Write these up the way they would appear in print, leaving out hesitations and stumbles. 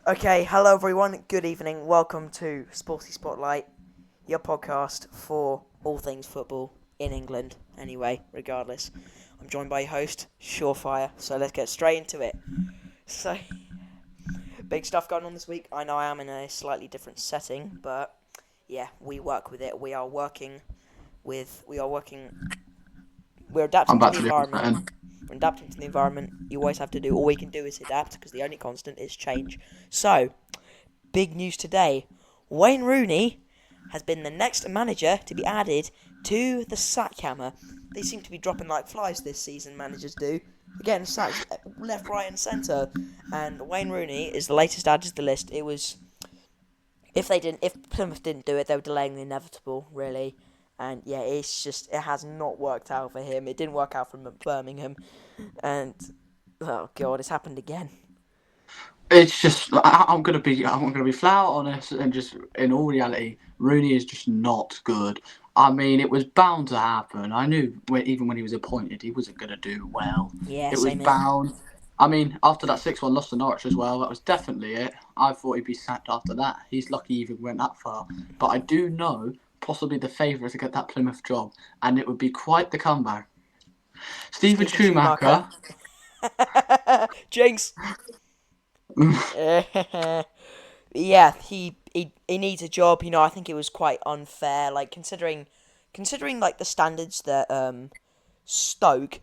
Okay, hello everyone, good evening, welcome to Sporty Spotlight, your podcast for all things football in England. Anyway, regardless, I'm joined by your host, Surefire, so let's get straight into it. So, big stuff going on this week. I know I am in a slightly different setting, but yeah, we work with it. We're I'm adapting to back the to the old environment. pattern. We're adapting to the environment. You always have to do, all we can do is adapt, because the only constant is change. So, big news today. Wayne Rooney has been the next manager to be added to the sack hammer. They seem to be dropping like flies this season, managers do. They're getting sacked left, right, and centre. And Wayne Rooney is the latest added to the list. It was if Plymouth didn't do it, they were delaying the inevitable, really. And yeah, it has not worked out for him. It didn't work out for Birmingham, and oh god, it's happened again. It's just I'm gonna be flat out honest and just in all reality, Rooney is just not good. I mean, it was bound to happen. I knew even when he was appointed, he wasn't gonna do well. Yeah, It was same here. bound. I mean, after that 6-1 loss to Norwich as well, that was definitely it. I thought he'd be sacked after that. He's lucky he even went that far. But I do know possibly the favourite to get that Plymouth job, and it would be quite the comeback. Steven Stephen Schumacher. Schumacher. Jinx. Yeah, he needs a job. I think it was quite unfair. Like considering like the standards that Stoke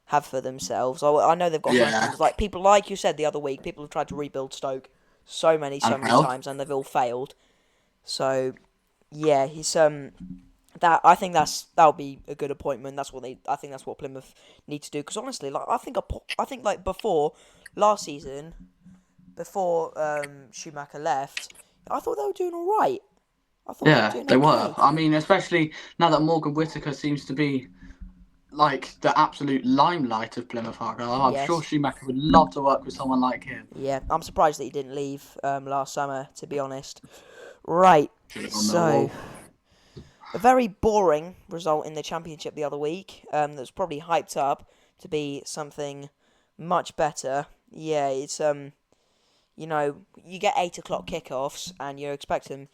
have for themselves. I know they've got high Yeah, standards. Like people, like you said the other week, people have tried to rebuild Stoke so and many hell. times, and they've all failed. So yeah, he's that I think that'll be a good appointment. I think that's what Plymouth need to do. Because honestly, like I think like before last season, before Schumacher left, I thought they were doing all right. I thought they were Yeah, doing they were. okay. I mean, especially now that Morgan Whittaker seems to be like the absolute limelight of Plymouth Argyle. I'm sure Yes, Schumacher would love to work with someone like him. yeah. I'm surprised that he didn't leave last summer. To be honest, right. Should have gone So Millwall. a very boring result in the championship the other week. That's probably hyped up to be something much better. Yeah, it's you get 8 o'clock kickoffs and you expect them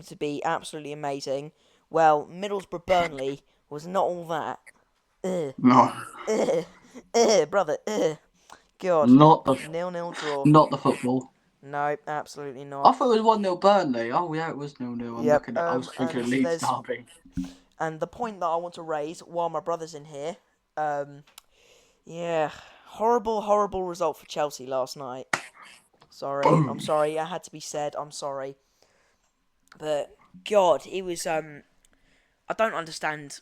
to be absolutely amazing. Well, Middlesbrough Burnley was not all that. Ugh, No, ugh, brother, God, not the 0-0 draw. not the football. No, absolutely I not. thought it was 1-0 Burnley. Oh yeah, it was 0-0. I'm Yep. looking at. I was thinking And of Leeds there's derby. and the point that I want to raise while my brother's in here. Um, yeah, horrible result for Chelsea last night. Sorry, I'm Boom. sorry. It had to be said. I'm sorry, but God, it was. I don't understand.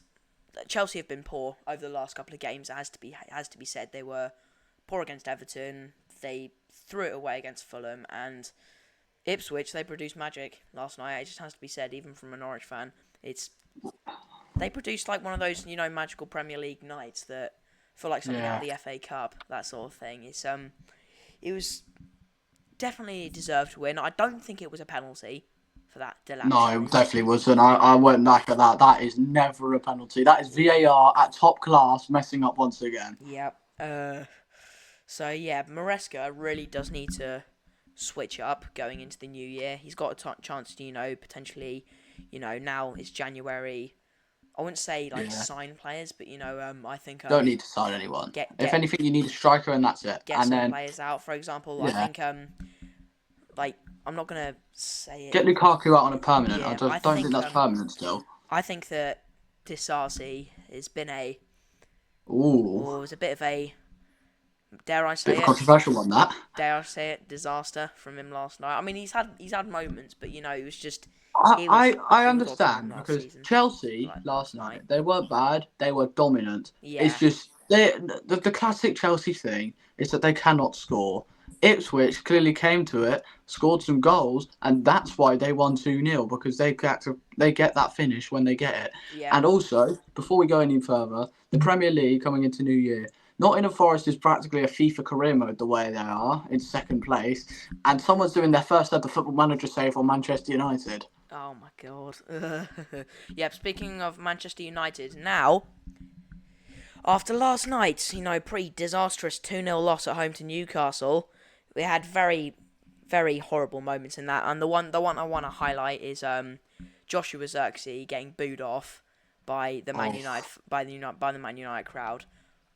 Chelsea have been poor over the last couple of games. It has to be said. They were poor against Everton. They threw it away against Fulham and Ipswich. They produced magic last night. It just has to be said, even from a Norwich fan. It's They produced like one of those magical Premier League nights that feel like something out of Yeah. the FA Cup, that sort of thing. It was definitely a deserved win. I don't think it was a penalty for that No, Delap it showing. definitely wasn't. I went back at that. That is never a penalty. That is VAR at top class messing up once again. Yep. So yeah, Maresca really does need to switch up going into the new year. He's got a chance to, potentially, now it's January. I wouldn't say like Yeah. sign players, but I think Don't need to sign anyone. get If get anything, you need a striker, and that's it. get And some then, players out. For example, I yeah, think like I'm not gonna say it. get Lukaku out on a permanent. I Yeah, just don't think that's permanent still. I think that Disasi has been Ooh, was a bit of a, dare I bit of say a it, controversial one, that. disaster from him last night. I mean, he's had moments, but it was just I, it was I, I it was all from him understand last because season, Chelsea last last night. night, they weren't bad, they were dominant. It's Yeah, just the classic Chelsea thing is that they cannot score. Ipswich clearly came to it, scored some goals, and that's why they won 2-0 because they get that finish when they get it. yeah, And also, before we go any further, the Premier League coming into New Year. Nottingham Forest is practically a FIFA career mode the way they are in second place, and someone's doing their first ever Football Manager save on Manchester United. Oh my god. Yep. Speaking of Manchester United, now after last night's pretty disastrous 2-0 loss at home to Newcastle, we had very very horrible moments in that. And the one I want to highlight is Joshua Zirkzee getting booed off by the Man United by the Man United crowd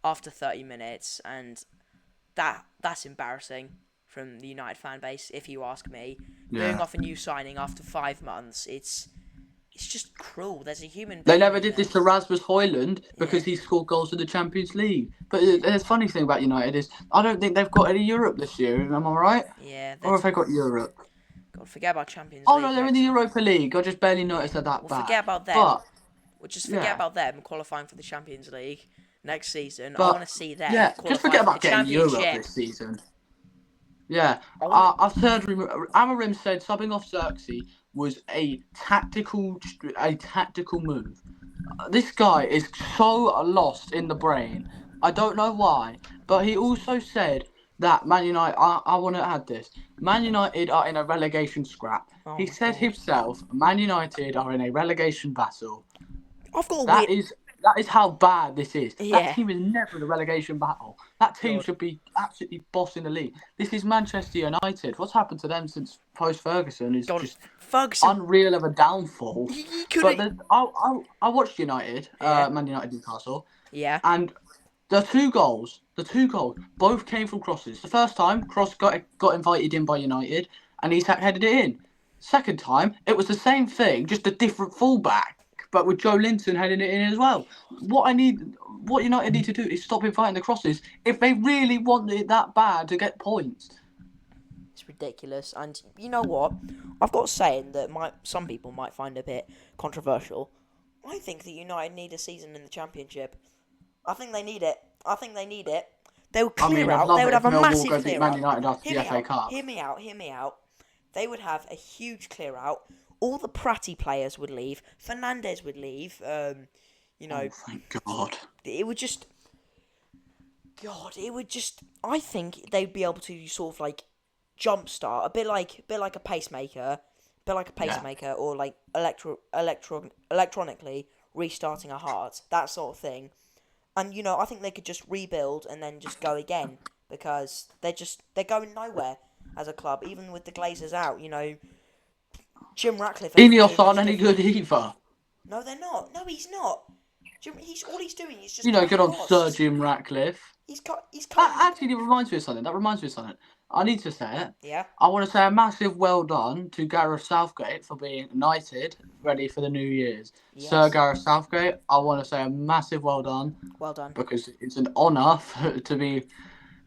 after 30 minutes, and that's embarrassing from the United fan base, if you ask me. Booing off a new signing after 5 months, it's just cruel. There's a human being. They never did this to Rasmus Højlund because he scored goals in the Champions League. But the funny thing about United is I don't think they've got any Europe this year. Am I right? Yeah. Or have they got Europe? God, forget about Champions Oh League. no, they're in the Europa League. I just barely noticed that bad. Forget about them. But We'll just forget about them qualifying for the Champions League next season. But, I want to see them. Yeah, qualify just forget for about the getting Europe Championship. this season. Yeah, I've heard Amorim said subbing off Xerxes was a tactical move. This guy is so lost in the brain. I don't know why, but he also said that Man United. I want to add this. Man United are in a relegation scrap. He said himself, Man United are in a relegation battle. That is how bad this is. Yeah. That team is never in a relegation battle. That team should be absolutely bossing the league. This is Manchester United. What's happened to them since post-Ferguson is just unreal of a downfall. But I watched United, Man United Newcastle. Yeah. And the two goals, both came from crosses. The first time, cross got invited in by United, and Isak headed it in. Second time, it was the same thing, just a different fullback. But with Joe Linton heading it in as well. What United need to do is stop inviting the crosses if they really want it that bad to get points. It's ridiculous, and you know what? I've got a saying that some people might find a bit controversial. I think that United need a season in the Championship. I think they need it. They would clear out. They would have a massive clear out. Man United after the FA Cup. Hear me out. They would have a huge clear out. All the pratty players would leave. Fernandes would leave. Oh, thank God. It would just. I think they'd be able to sort of like jumpstart a bit like a pacemaker, or like electronically restarting a heart, that sort of thing. And I think they could just rebuild and then just go again because they're going nowhere as a club, even with the Glazers out. Jim Ratcliffe. Ineos aren't any good either. No, they're not. No, he's not. All he's doing is just. Good on Sir Jim Ratcliffe. He's cut. Actually, it reminds me of something. I need to say it. Yeah. I want to say a massive well done to Gareth Southgate for being knighted, ready for the New Year's. Yes. Sir Gareth Southgate, I want to say a massive well done. Well done. Because it's an honour to be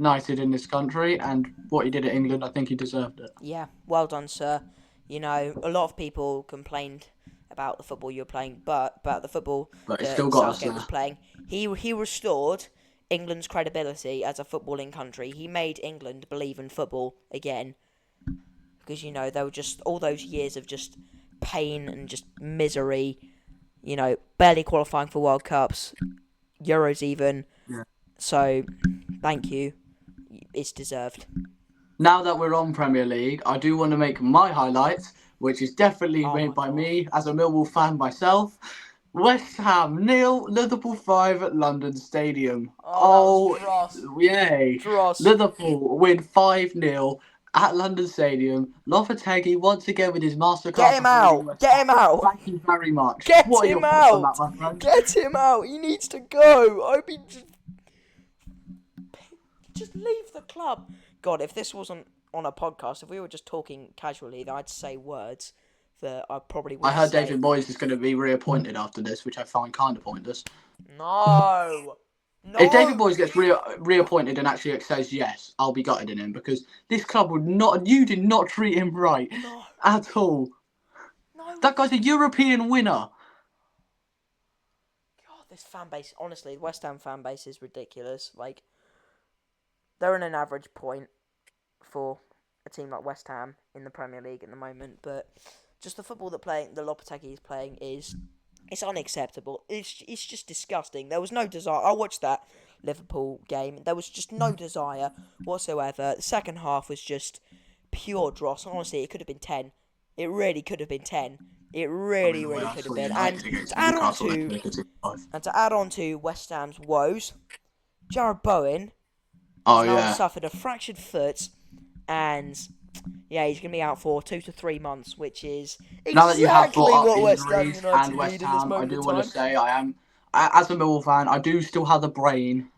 knighted in this country, and what he did at England, I think he deserved it. Yeah, well done, sir. A lot of people complained about the football you were playing, but the football that Southgate was playing, he restored England's credibility as a footballing country. He made England believe in football again, because they were just all those years of just pain and just misery. Barely qualifying for World Cups, Euros even. Yeah. So, thank you. It's deserved. Now that we're on Premier League, I do want to make my highlights, which is definitely made by me as a Millwall fan myself. West Ham 0, Liverpool 5 at London Stadium. Yay! Dross. Liverpool win 5-0 at London Stadium. Lopetegui once again with his masterclass. Get him out! Thank you very much. Get him out! He needs to go. I hope he just leave the club. God, if this wasn't on a podcast, if we were just talking casually, then I'd say words that I probably wouldn't I heard say. David Moyes is going to be reappointed after this, which I find kind of pointless. No. If David Moyes gets reappointed and actually says yes, I'll be gutted in him, because this club you did not treat him right at all. No. That guy's a European winner. God, this fan base, honestly, the West Ham fan base is ridiculous. Like, they're in an average point for a team like West Ham in the Premier League at the moment, but just the football that Lopetegui is playing it's unacceptable. It's just disgusting. There was no desire. I watched that Liverpool game. There was just no desire whatsoever. The second half was just pure dross. Honestly, it could have been 10. It really could have been 10. It really could have been. And to add on to West Ham's woes, Jarrod Bowen suffered a fractured foot, and Yeah, he's going to be out for 2 to 3 months, which is Now that you have exactly brought up what West Ham injuries United and West need in this Ham, I moment do of want to time. say as a Millwall fan, I do still have the brain.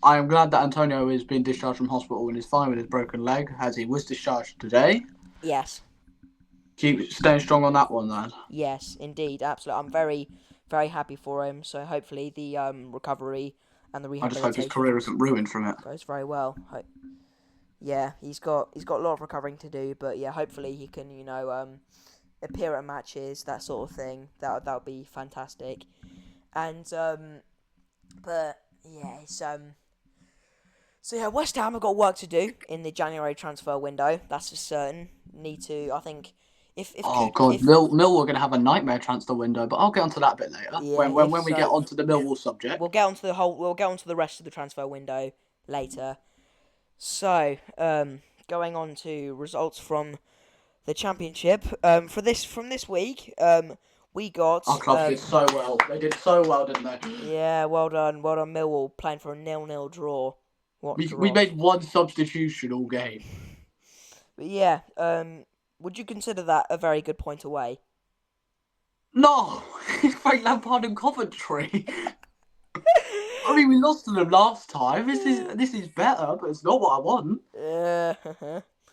I am glad that Antonio is being discharged from hospital and is fine with his broken leg, as he was discharged today. Yes. Keep staying strong on that one, then. Yes, indeed, absolutely. I'm very, very happy for him. So hopefully the recovery and the I just hope his rehabilitation career isn't ruined from it. goes very well. Yeah, he's got a lot of recovering to do, but yeah, hopefully he can appear at matches, that sort of thing. That would be fantastic. And but yeah, it's So yeah, West Ham have got work to do in the January transfer window. That's for certain. Need to, I think, Oh God, Millwall are going to have a nightmare transfer window, but I'll get onto that a bit later. yeah, When we get onto the Millwall subject. we'll get onto the rest of the transfer window later. So, going on to results from the Championship. From this week, we got. Our club did so well. They did so well, didn't they? Yeah, well done, Millwall, playing for a 0-0 draw. What We draw? made one substitution all game. But yeah, would you consider that a very good point away? No, Frank Lampard and Coventry. I mean, we lost to them last time. This is better, but it's not what I want.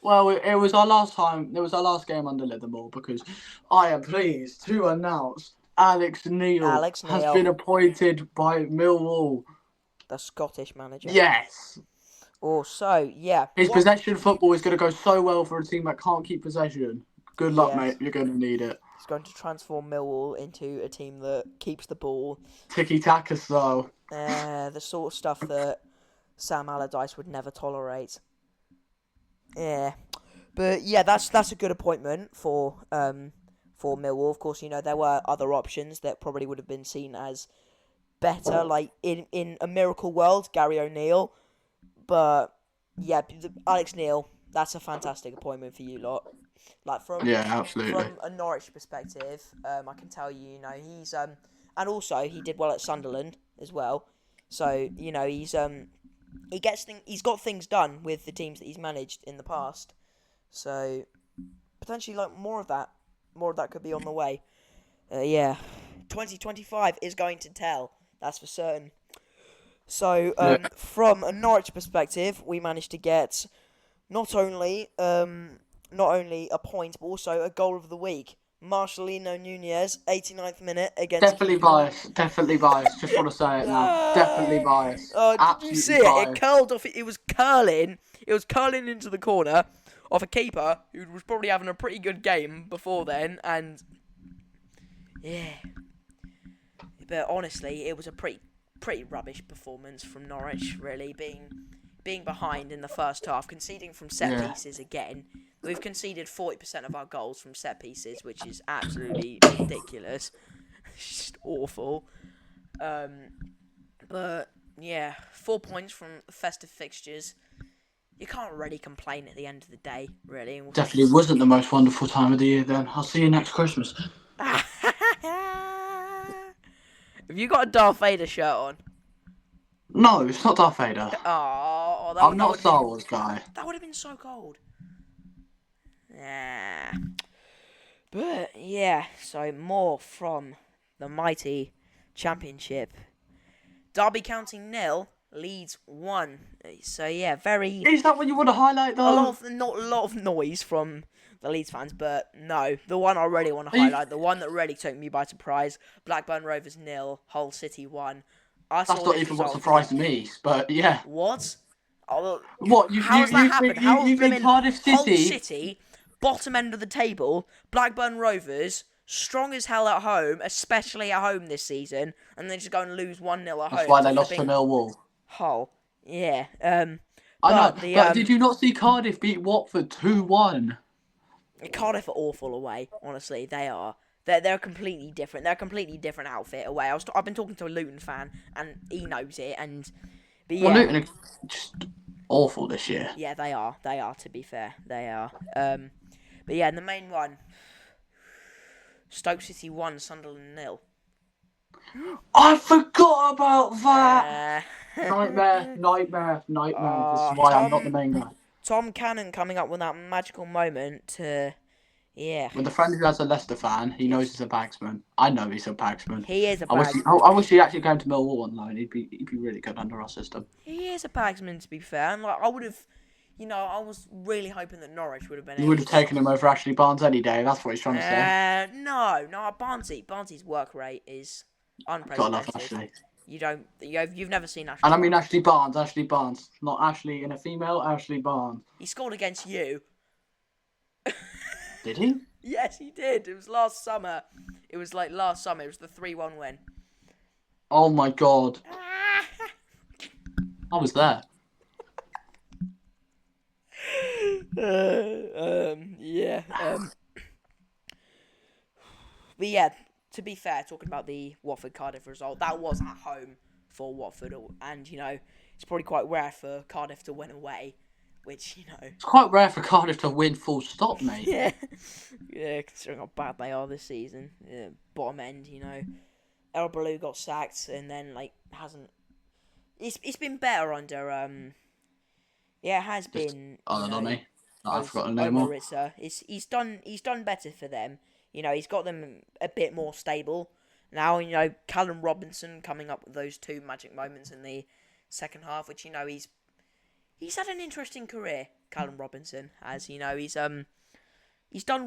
Well, it was our last time. It was our last game under Lithermore because I am pleased to announce Alex Neil has been appointed by Millwall. The Scottish manager. Yes. Yeah. His possession football is going to go so well for a team that can't keep possession. Good luck, mate. You're going to need it. He's going to transform Millwall into a team that keeps the ball. Tiki-taka style. The sort of stuff that Sam Allardyce would never tolerate. Yeah. But yeah, that's a good appointment for Millwall. Of course, there were other options that probably would have been seen as better, like in a miracle world, Gary O'Neill. But yeah, Alex Neil, that's a fantastic appointment for you lot. Like absolutely. From a Norwich perspective, I can tell you, he's and also he did well at Sunderland as well. So he's he's got things done with the teams that he's managed in the past. So potentially more of that could be on the way. 2025 is going to tell. That's for certain. So, from a Norwich perspective, we managed to get not only a point, but also a goal of the week. Marcelino Nunez, 89th minute against. Definitely biased. Just want to say it now. Definitely biased. Did you see it? It curled off. It was curling. It was curling into the corner of a keeper who was probably having a pretty good game before then, and yeah. But honestly, it was a pretty rubbish performance from Norwich, really, being behind in the first half, conceding from set pieces again. We've conceded 40% of our goals from set pieces, which is absolutely ridiculous. It's just awful. But yeah, 4 points from the festive fixtures. You can't really complain at the end of the day, really. Definitely wasn't the most wonderful time of the year then. I'll see you next Christmas. Have you got a Darth Vader shirt on? No, it's not Darth Vader. Oh, I'm not a Star Wars guy. That would have been so cold. Yeah. But, yeah, so more from the mighty Championship. Derby County 0, Leeds 1. So, yeah, very... Is that what you want to highlight, though? Not a lot of noise from the Leeds fans, but no, the one I really want to highlight, the one that really took me by surprise, Blackburn Rovers 0, Hull City 1. That's not even what surprised me, but yeah. What? What? How has that happened? How you think Cardiff City... Hull City, bottom end of the table, Blackburn Rovers, strong as hell at home, especially at home this season, and they just go and lose 1-0 at home. That's why they lost to Millwall. Hull. Yeah. I know, but did you not see Cardiff beat Watford 2-1? Cardiff are awful away, honestly. They are. They're completely different. They're a completely different outfit away. I've been talking to a Luton fan, and he knows it. But yeah. Well, Luton are just awful this year. Yeah, they are. They are, to be fair. They are. But yeah, the main one. Stoke City 1, Sunderland 0. I forgot about that! Nightmare. This is why I'm not the main guy. Tom Cannon coming up with that magical moment to, yeah, With the friend who has a Leicester fan, he knows he's a bagsman. I know he's a bagsman. he is a I wish he, bagsman. I wish he actually came to Millwall on loan. He'd be really good under our system. He is a bagsman, to be fair. And like, I would have, I was really hoping that Norwich would have been You able would have to. taken him over Ashley Barnes any day. That's what he's trying to say. No, Barnsley's work rate is Gotta love unprecedented. Ashley. You've never seen Ashley. And I mean Barnes. Ashley Barnes, not Ashley in a female. Ashley Barnes. He scored against you. Did he? Yes, he did. It was last summer. It was last summer. It was the 3-1 win. Oh my god. I was there. Yeah. But yeah, to be fair, talking about the Watford-Cardiff result, that was at home for Watford, and it's probably quite rare for Cardiff to win away, which It's quite rare for Cardiff to win full stop, mate. yeah, considering how bad they are this season, bottom end, El Balou got sacked, and then hasn't. It's been better under it has been. ROONEY. I forgot the name of. He's done better for them. He's got them a bit more stable now. Callum Robinson coming up with those 2 magic moments in the second half, which he's had an interesting career. Callum Robinson has, he's done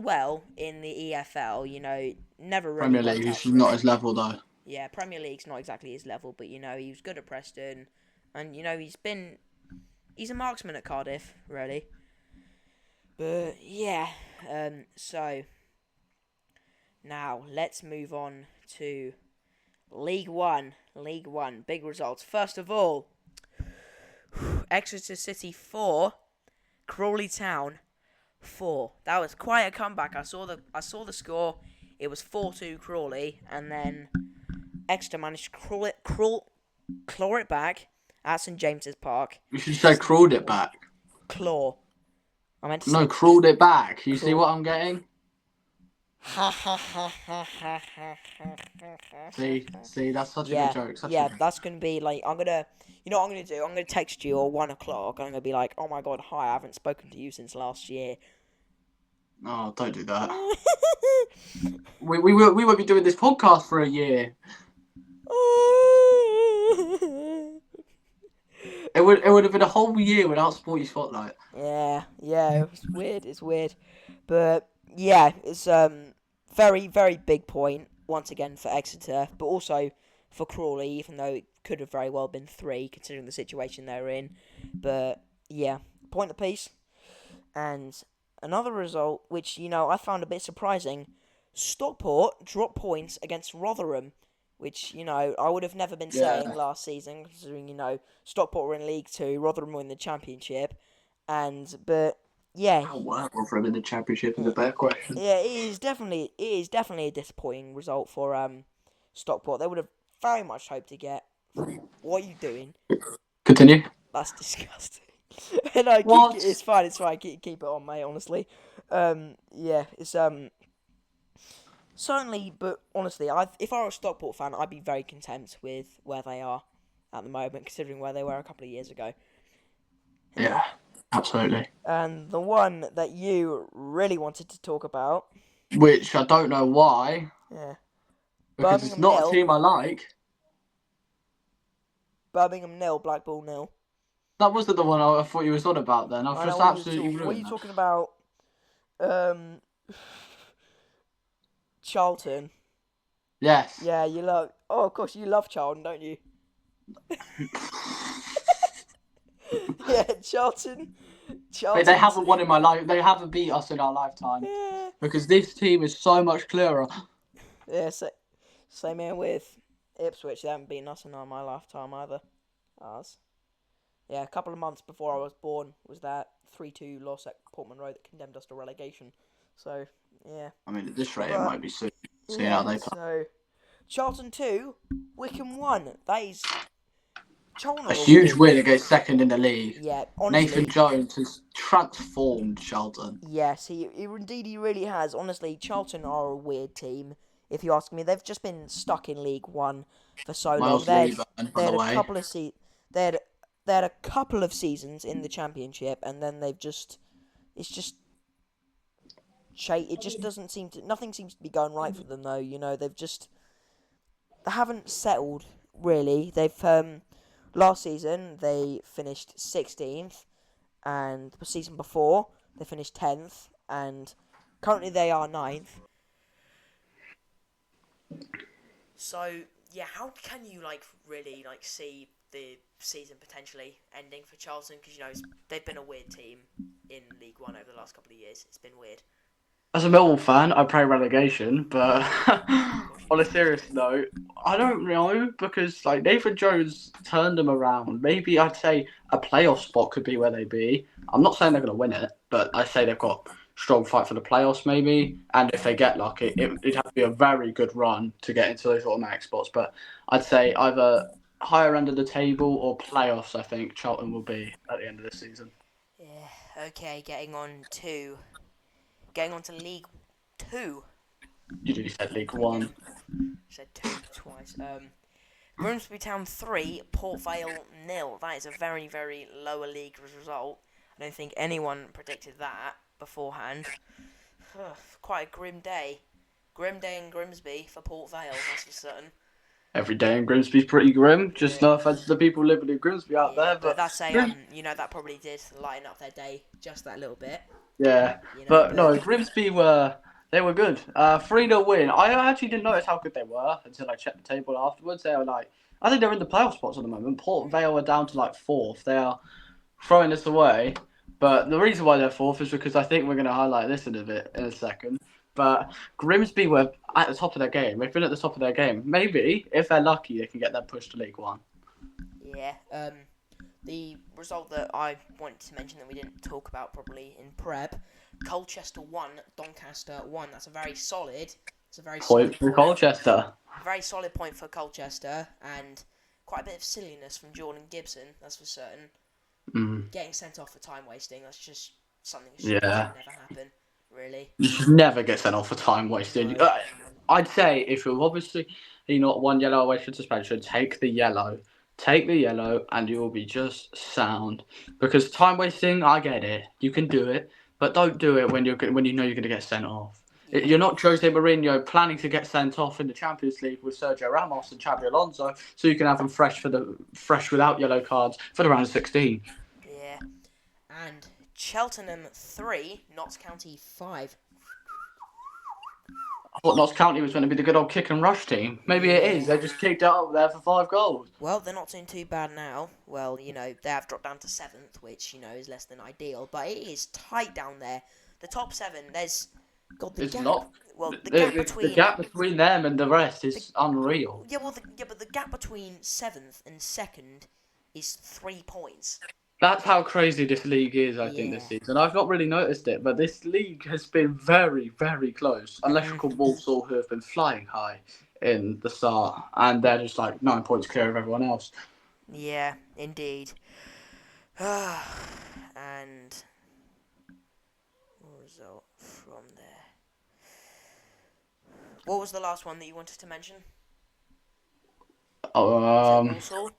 well in the EFL. Never really Premier League is not his level though. Yeah, Premier League's not exactly his level, but he was good at Preston, and he's a marksman at Cardiff, really. But yeah, so now let's move on to League One. Big results. First of all, Exeter City 4, Crawley Town 4. That was quite a comeback. I saw the score. It was 4-2 Crawley, and then Exeter managed to claw it back at St James's Park. You should say crawled it back. Claw. I meant to No, say crawled it back. You see what I'm getting? See, that's such a good joke. That's gonna be I'm gonna. You know what I'm gonna do? I'm gonna text you at 1 o'clock. I'm gonna be like, oh my god, hi, I haven't spoken to you since last year. Oh, don't do that. we won't be doing this podcast for a year. It would have been a whole year without Sporty Spotlight. Yeah, it's weird. But yeah, it's very, very big point once again for Exeter, but also for Crawley, even though it could have very well been 3 considering the situation they're in. But yeah, point apiece. And another result which I found a bit surprising, Stockport dropped points against Rotherham, which, I would have never been saying last season, considering, Stockport were in League 2, Rotherham were in the Championship, but, yeah. How were Rotherham in the Championship is a better question. Yeah, it is definitely a disappointing result for Stockport. They would have very much hoped to get. What are you doing? Continue. That's disgusting. No, it's fine, keep it on, mate, honestly. Yeah, it's, certainly, but honestly, if I were a Stockport fan, I'd be very content with where they are at the moment, considering where they were a couple of years ago. Yeah, absolutely. And the one that you really wanted to talk about, which I don't know why. Yeah. Because Birmingham it's not 0. A team I like. Birmingham 0, Blackpool 0. That wasn't the one I thought you was on about then. I've just absolutely ruined What are you talking about? Charlton. Yes. Yeah, you love. Oh, of course, you love Charlton, don't you? Yeah, Charlton. Wait, they haven't won in my life. They haven't beat us in our lifetime. Yeah. Because this team is so much clearer. Yeah, same here with Ipswich. They haven't beaten us in my lifetime either. Ours. Yeah, a couple of months before I was born was that 3-2 loss at Portman Road that condemned us to relegation. So, yeah. I mean, at this rate, it might be soon. See how they play. So, Charlton 2, Wycombe 1. That is... Charlton a huge win against second in the league. Yeah, honestly. Nathan Jones has transformed Charlton. Yes, he really has. Honestly, Charlton are a weird team. If you ask me, they've just been stuck in League One for so long. They had a couple of they had a couple of seasons in the Championship, and then it's just it just doesn't seem to nothing seems to be going right for them though. They haven't settled really. They've last season they finished 16th, and the season before they finished 10th, and currently they are 9th. So yeah, how can you really see the season potentially ending for Charlton? Because they've been a weird team in League One over the last couple of years. It's been weird. As a Millwall fan, I pray relegation, but on a serious note, I don't know because Nathan Jones turned them around. Maybe I'd say a playoff spot could be where they be. I'm not saying they're going to win it, but I say they've got strong fight for the playoffs maybe. And if they get lucky, it'd have to be a very good run to get into those automatic spots. But I'd say either higher end of the table or playoffs. I think Charlton will be at the end of the season. Yeah. Okay. Getting on to League Two. You said League Again, One. said two twice. Grimsby Town 3, Port Vale 0. That is a very, very lower league result. I don't think anyone predicted that beforehand. Quite a grim day. Grim day in Grimsby for Port Vale, that's for certain. Every day in Grimsby's pretty grim. Just no offense to the people living in Grimsby out Yeah, there, but but that's that probably did lighten up their day just that little bit. yeah. But no, Grimsby they were good. 3-0 win. I actually didn't notice how good they were until I checked the table afterwards. They were I think they're in the playoff spots at the moment. Port Vale are down to fourth. They are throwing this away. But the reason why they're fourth is because I think we're going to highlight this in a second. But Grimsby were at the top of their game. They've been at the top of their game. Maybe, if they're lucky, they can get that push to League One. Yeah. The result that I wanted to mention that we didn't talk about properly in prep: Colchester 1, Doncaster 1. That's a very solid. It's a very Point solid for Colchester. very solid point for Colchester, and quite a bit of silliness from Jordan Gibson. That's for certain. Getting sent off for time wasting. That's just something that should never happen. Really. You should never get sent off for time wasting. No. I'd say if you're obviously not one yellow away from suspension, take the yellow. Take the yellow and you will be just sound. Because time wasting, I get it. You can do it. But don't do it when you know you're going to get sent off. Yeah. You're not Jose Mourinho planning to get sent off in the Champions League with Sergio Ramos and Xabi Alonso, so you can have them fresh without yellow cards for the round of 16. Yeah. And Cheltenham 3, Notts County 5. I thought Notts County was going to be the good old kick and rush team. Maybe it is. They just kicked out there for 5 goals. Well, they're not doing too bad now. Well, they have dropped down to 7th, which, is less than ideal. But it is tight down there. The top 7, there's... God, the it's gap... not. Well, the gap between them and the rest is unreal. Yeah, but the gap between 7th and 2nd is 3 points. That's how crazy this league is, I think, this season. I've not really noticed it, but this league has been very, very close. Unless you call Walsall, who have been flying high in the start, and they're just 9 points clear of everyone else. Yeah, indeed. And result from there. What was the last one that you wanted to mention? Walsall?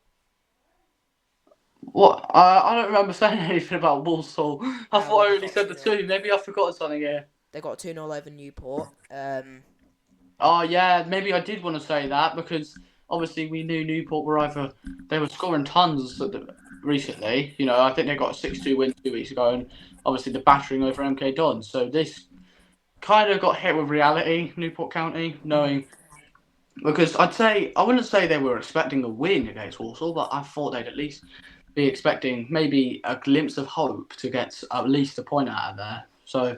What? I don't remember saying anything about Walsall. I thought I only said the 2. Maybe I've forgotten something here. They got 2-0 over Newport. Oh, yeah, maybe I did want to say that because obviously we knew Newport were they were scoring tons recently. I think they got a 6-2 win 2 weeks ago, and obviously the battering over MK Dons. So this kind of got hit with reality, Newport County, knowing... Because I wouldn't say they were expecting a win against Walsall, but I thought they'd at least be expecting maybe a glimpse of hope to get at least a point out of there. So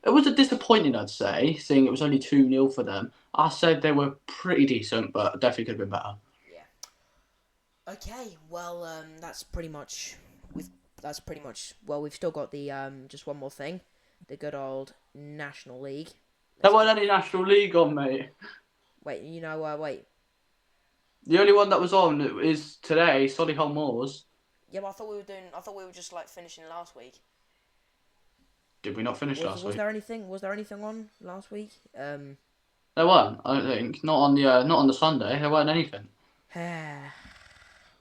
it was a disappointing, I'd say, seeing it was only 2-0 for them. I said they were pretty decent, but definitely could have been better. Yeah. Okay, well, that's pretty much. Well, we've still got the just one more thing, the good old National League. There weren't any National League on, mate. Wait. Wait. The only one that was on is today, Solihull Moors. Yeah, but I thought we were just finishing last week. Did we not finish last week? Was there anything on last week? There weren't, I don't think. Not on the Sunday. There weren't anything.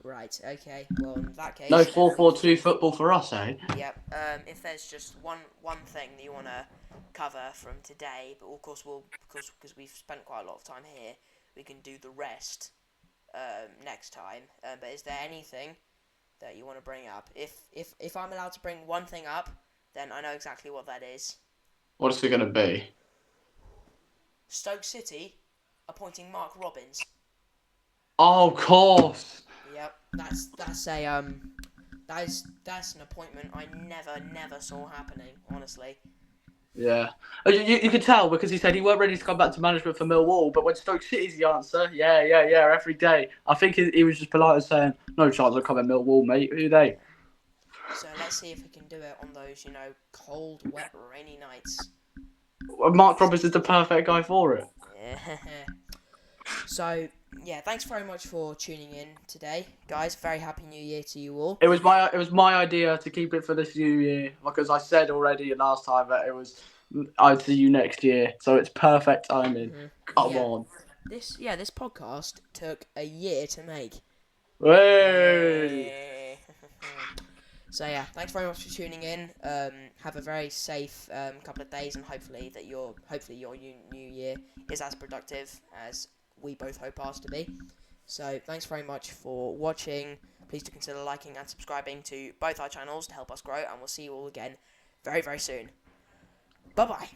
Right. Okay. Well, in that No case, then we 4-4-2 football for us, eh? Yep. If there's just one thing that you want to cover from today, but of course we'll because we've spent quite a lot of time here, we can do the rest next time. But is there anything that you want to bring up? If I'm allowed to bring one thing up, then I know exactly what that is. What is it going to be? Stoke City appointing Mark Robbins. Oh, of course. Yep. That's an appointment I never saw happening. Honestly. Yeah. You could tell because he said he weren't ready to come back to management for Millwall, but when Stoke City's the answer, yeah, every day. I think he was just polite and saying, no chance of coming Millwall, mate. Who they? So let's see if we can do it on those, cold, wet, rainy nights. Mark Roberts is the perfect guy for it. Yeah. So, yeah, thanks very much for tuning in today, guys. Very happy New Year to you all. It was my idea to keep it for this new year because I said already last time that I'd see you next year, so it's perfect timing. Mm-hmm. Come Yeah. on. This podcast took a year to make. Hey. Yeah. So yeah, thanks very much for tuning in. Have a very safe couple of days, and hopefully your new year is as productive as we both hope ours to be. So thanks very much for watching. Please do consider liking and subscribing to both our channels to help us grow, and we'll see you all again very soon. Bye bye.